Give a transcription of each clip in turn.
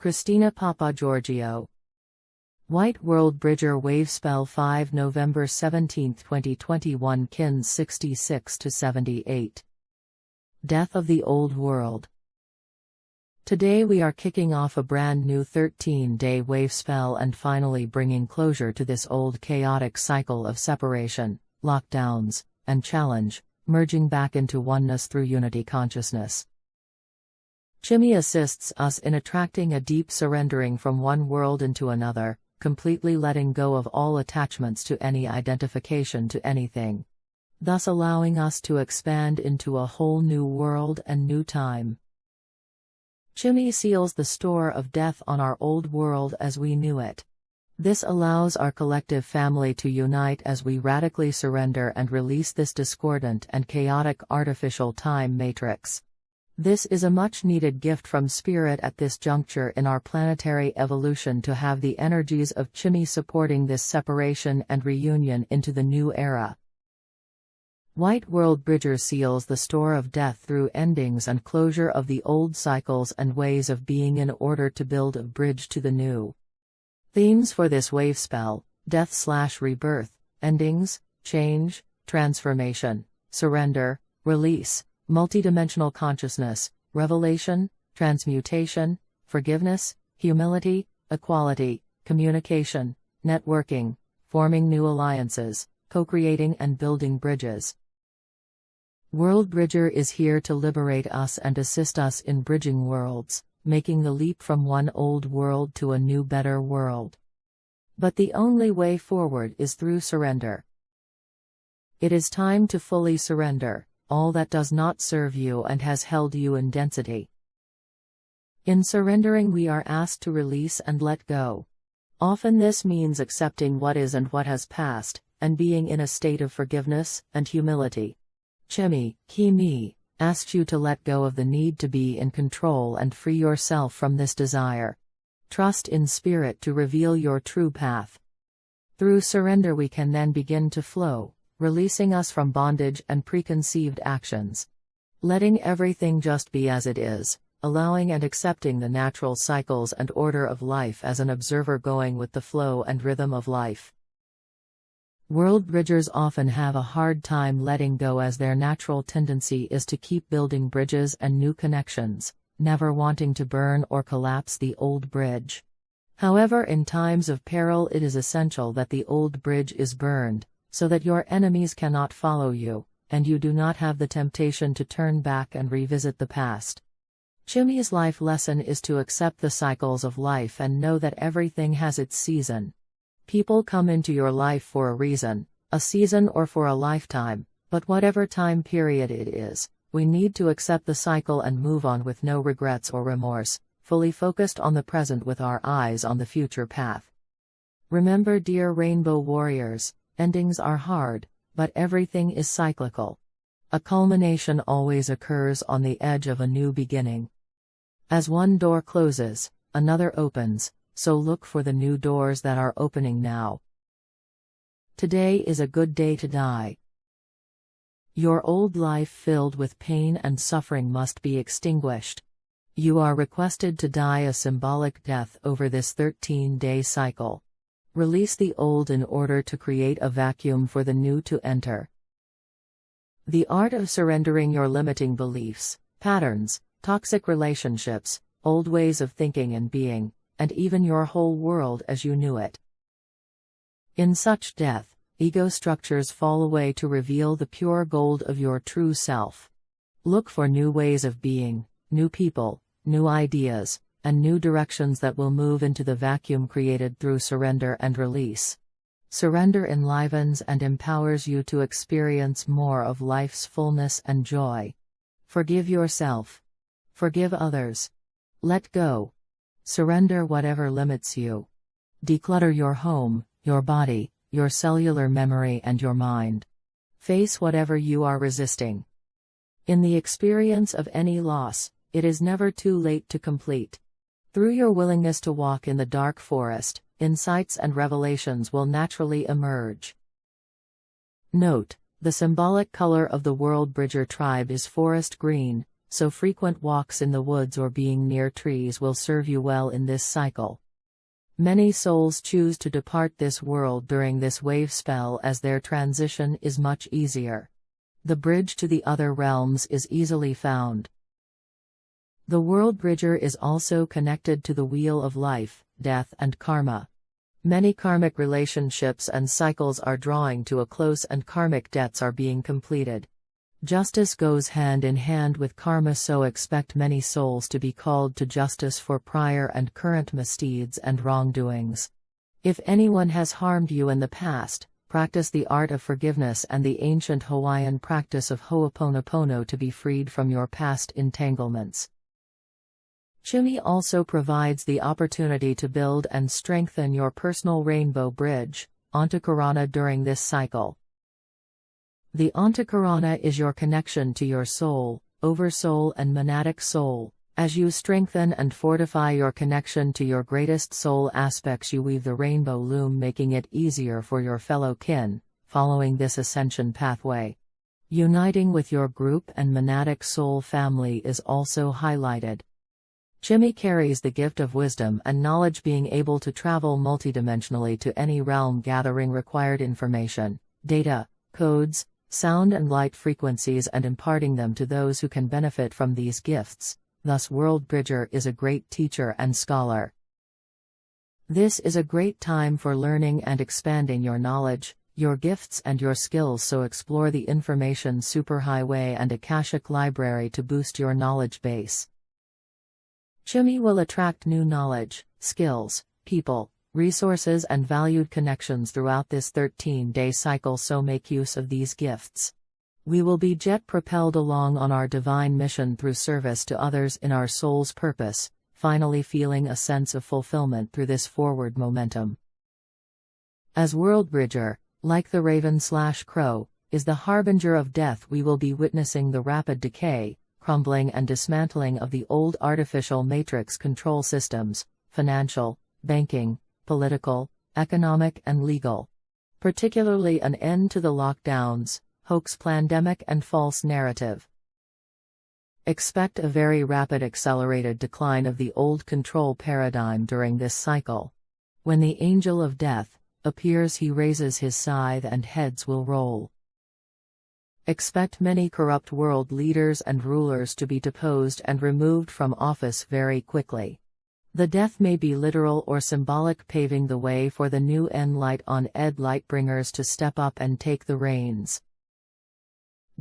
Christina Papagiorgio. White World Bridger Wavespell 5 November 17, 2021 Kins 66-78. Death of the Old World. Today we are kicking off a brand new 13-day wave spell and finally bringing closure to this old chaotic cycle of separation, lockdowns, and challenge, merging back into oneness through unity consciousness. Cimi assists us in attracting a deep surrendering from one world into another, completely letting go of all attachments to any identification to anything, thus allowing us to expand into a whole new world and new time. Cimi seals the store of death on our old world as we knew it. This allows our collective family to unite as we radically surrender and release this discordant and chaotic artificial time matrix. This is a much-needed gift from Spirit at this juncture in our planetary evolution to have the energies of Cimi supporting this separation and reunion into the new era. White World Bridger seals the store of death through endings and closure of the old cycles and ways of being in order to build a bridge to the new. Themes for this wave spell: death/rebirth, endings, change, transformation, surrender, release, multidimensional consciousness, revelation, transmutation, forgiveness, humility, equality, communication, networking, forming new alliances, co-creating and building bridges. World Bridger is here to liberate us and assist us in bridging worlds, making the leap from one old world to a new better world. But the only way forward is through surrender. It is time to fully surrender all that does not serve you and has held you in density. In surrendering we are asked to release and let go. Often this means accepting what is and what has passed, and being in a state of forgiveness and humility. Cimi asks you to let go of the need to be in control and free yourself from this desire. Trust in Spirit to reveal your true path. Through surrender we can then begin to flow, releasing us from bondage and preconceived actions. Letting everything just be as it is, allowing and accepting the natural cycles and order of life as an observer going with the flow and rhythm of life. World Bridgers often have a hard time letting go as their natural tendency is to keep building bridges and new connections, never wanting to burn or collapse the old bridge. However, in times of peril it is essential that the old bridge is burned, so that your enemies cannot follow you, and you do not have the temptation to turn back and revisit the past. Cimi's life lesson is to accept the cycles of life and know that everything has its season. People come into your life for a reason, a season or for a lifetime, but whatever time period it is, we need to accept the cycle and move on with no regrets or remorse, fully focused on the present with our eyes on the future path. Remember, dear Rainbow Warriors, endings are hard, but everything is cyclical. A culmination always occurs on the edge of a new beginning. As one door closes, another opens, so look for the new doors that are opening now. Today is a good day to die. Your old life filled with pain and suffering must be extinguished. You are requested to die a symbolic death over this 13-day cycle. Release the old in order to create a vacuum for the new to enter. The art of surrendering your limiting beliefs, patterns, toxic relationships, old ways of thinking and being, and even your whole world as you knew it. In such death, ego structures fall away to reveal the pure gold of your true self. Look for new ways of being, new people, new ideas, and new directions that will move into the vacuum created through surrender and release. Surrender enlivens and empowers you to experience more of life's fullness and joy. Forgive yourself. Forgive others. Let go. Surrender whatever limits you. Declutter your home, your body, your cellular memory and your mind. Face whatever you are resisting. In the experience of any loss, it is never too late to complete. Through your willingness to walk in the dark forest, insights and revelations will naturally emerge. Note: the symbolic color of the World Bridger tribe is forest green, so frequent walks in the woods or being near trees will serve you well in this cycle. Many souls choose to depart this world during this wave spell as their transition is much easier. The bridge to the other realms is easily found. The World Bridger is also connected to the wheel of life, death and karma. Many karmic relationships and cycles are drawing to a close and karmic debts are being completed. Justice goes hand in hand with karma, so expect many souls to be called to justice for prior and current misdeeds and wrongdoings. If anyone has harmed you in the past, practice the art of forgiveness and the ancient Hawaiian practice of Ho'oponopono to be freed from your past entanglements. Cimi also provides the opportunity to build and strengthen your personal rainbow bridge, Antakarana, during this cycle. The Antakarana is your connection to your soul, oversoul and monadic soul. As you strengthen and fortify your connection to your greatest soul aspects, you weave the rainbow loom, making it easier for your fellow kin, following this ascension pathway. Uniting with your group and monadic soul family is also highlighted. Cimi carries the gift of wisdom and knowledge, being able to travel multidimensionally to any realm, gathering required information, data, codes, sound and light frequencies and imparting them to those who can benefit from these gifts. Thus World Bridger is a great teacher and scholar. This is a great time for learning and expanding your knowledge, your gifts and your skills, so explore the information superhighway and Akashic library to boost your knowledge base. Cimi will attract new knowledge, skills, people, resources and valued connections throughout this 13-day cycle, so make use of these gifts. We will be jet-propelled along on our divine mission through service to others in our soul's purpose, finally feeling a sense of fulfillment through this forward momentum. As World Bridger, like the raven/crow, is the harbinger of death, we will be witnessing the rapid decay, crumbling and dismantling of the old artificial matrix control systems, financial, banking, political, economic and legal. Particularly an end to the lockdowns, hoax pandemic and false narrative. Expect a very rapid accelerated decline of the old control paradigm during this cycle. When the angel of death appears, he raises his scythe and heads will roll. Expect many corrupt world leaders and rulers to be deposed and removed from office very quickly. The death may be literal or symbolic, paving the way for the new light on ed lightbringers to step up and take the reins.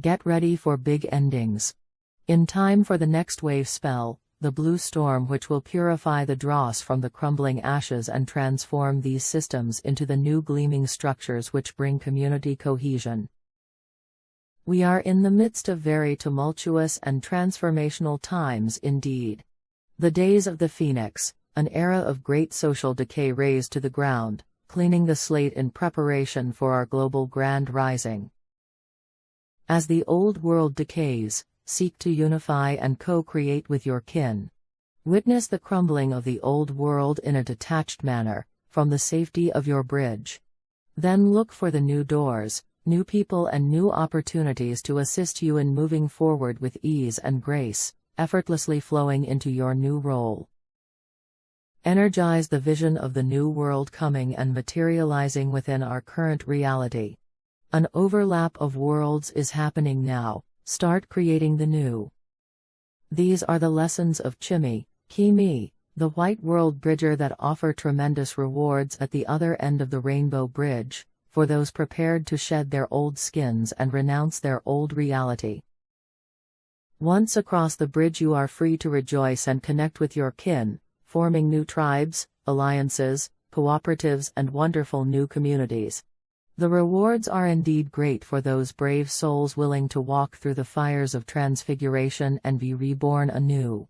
Get ready for big endings. In time for the next wave spell, the blue storm, which will purify the dross from the crumbling ashes and transform these systems into the new gleaming structures which bring community cohesion. We are in the midst of very tumultuous and transformational times indeed. The days of the Phoenix, an era of great social decay razed to the ground, cleaning the slate in preparation for our global grand rising. As the old world decays, seek to unify and co-create with your kin. Witness the crumbling of the old world in a detached manner, from the safety of your bridge. Then look for the new doors, new people and new opportunities to assist you in moving forward with ease and grace, effortlessly flowing into your new role. Energize the vision of the new world coming and materializing within our current reality. An overlap of worlds is happening now. Start creating the new. These are the lessons of Cimi, the white world bridger, that offer tremendous rewards at the other end of the rainbow bridge, for those prepared to shed their old skins and renounce their old reality. Once across the bridge, you are free to rejoice and connect with your kin, forming new tribes, alliances, cooperatives and wonderful new communities. The rewards are indeed great for those brave souls willing to walk through the fires of transfiguration and be reborn anew.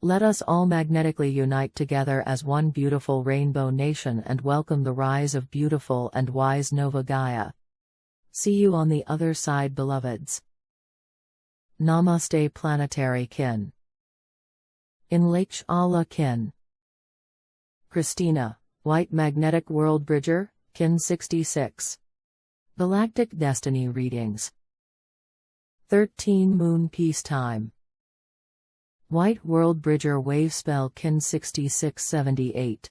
Let us all magnetically unite together as one beautiful rainbow nation and welcome the rise of beautiful and wise Nova Gaia. See you on the other side, beloveds. Namaste, planetary kin. In Lake Shala kin. Christina, White Magnetic World Bridger, kin 66. Galactic Destiny Readings. 13 Moon Peacetime. White World Bridger Wavespell Kin 6678.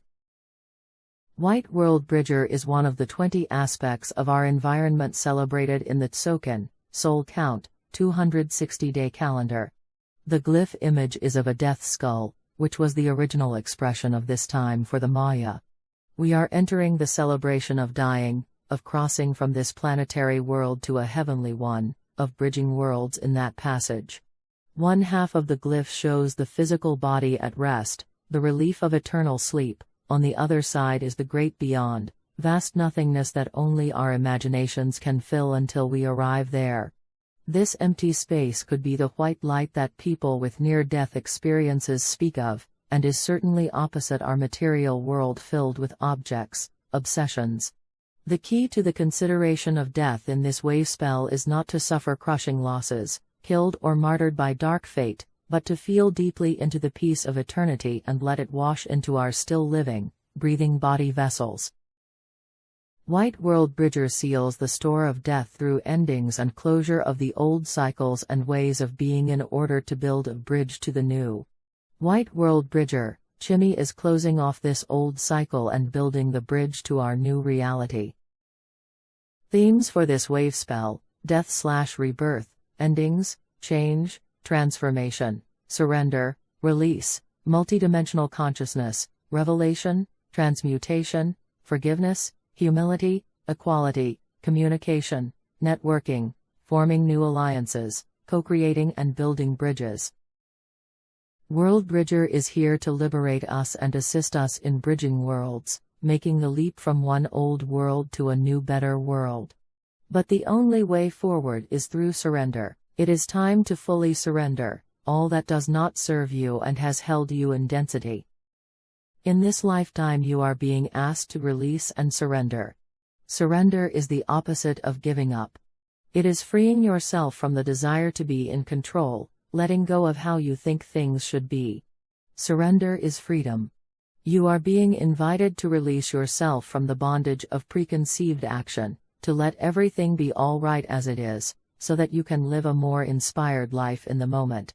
White World Bridger is one of the 20 aspects of our environment celebrated in the Tzolkin, soul count, 260-day calendar. The glyph image is of a death skull, which was the original expression of this time for the Maya. We are entering the celebration of dying, of crossing from this planetary world to a heavenly one, of bridging worlds in that passage. One half of the glyph shows the physical body at rest, the relief of eternal sleep. On the other side is the great beyond, vast nothingness that only our imaginations can fill until we arrive there. This empty space could be the white light that people with near-death experiences speak of, and is certainly opposite our material world filled with objects, obsessions. The key to the consideration of death in this wave spell is not to suffer crushing losses, killed or martyred by dark fate, but to feel deeply into the peace of eternity and let it wash into our still living, breathing body vessels. White World Bridger seals the store of death through endings and closure of the old cycles and ways of being in order to build a bridge to the new. White World Bridger, Cimi is closing off this old cycle and building the bridge to our new reality. Themes for this wave spell: death/rebirth, endings, change, transformation, surrender, release, multidimensional consciousness, revelation, transmutation, forgiveness, humility, equality, communication, networking, forming new alliances, co-creating and building bridges. World Bridger is here to liberate us and assist us in bridging worlds, making the leap from one old world to a new better world. But the only way forward is through surrender. It is time to fully surrender all that does not serve you and has held you in density. In this lifetime you are being asked to release and surrender. Surrender is the opposite of giving up. It is freeing yourself from the desire to be in control, letting go of how you think things should be. Surrender is freedom. You are being invited to release yourself from the bondage of preconceived action, to let everything be all right as it is, so that you can live a more inspired life in the moment.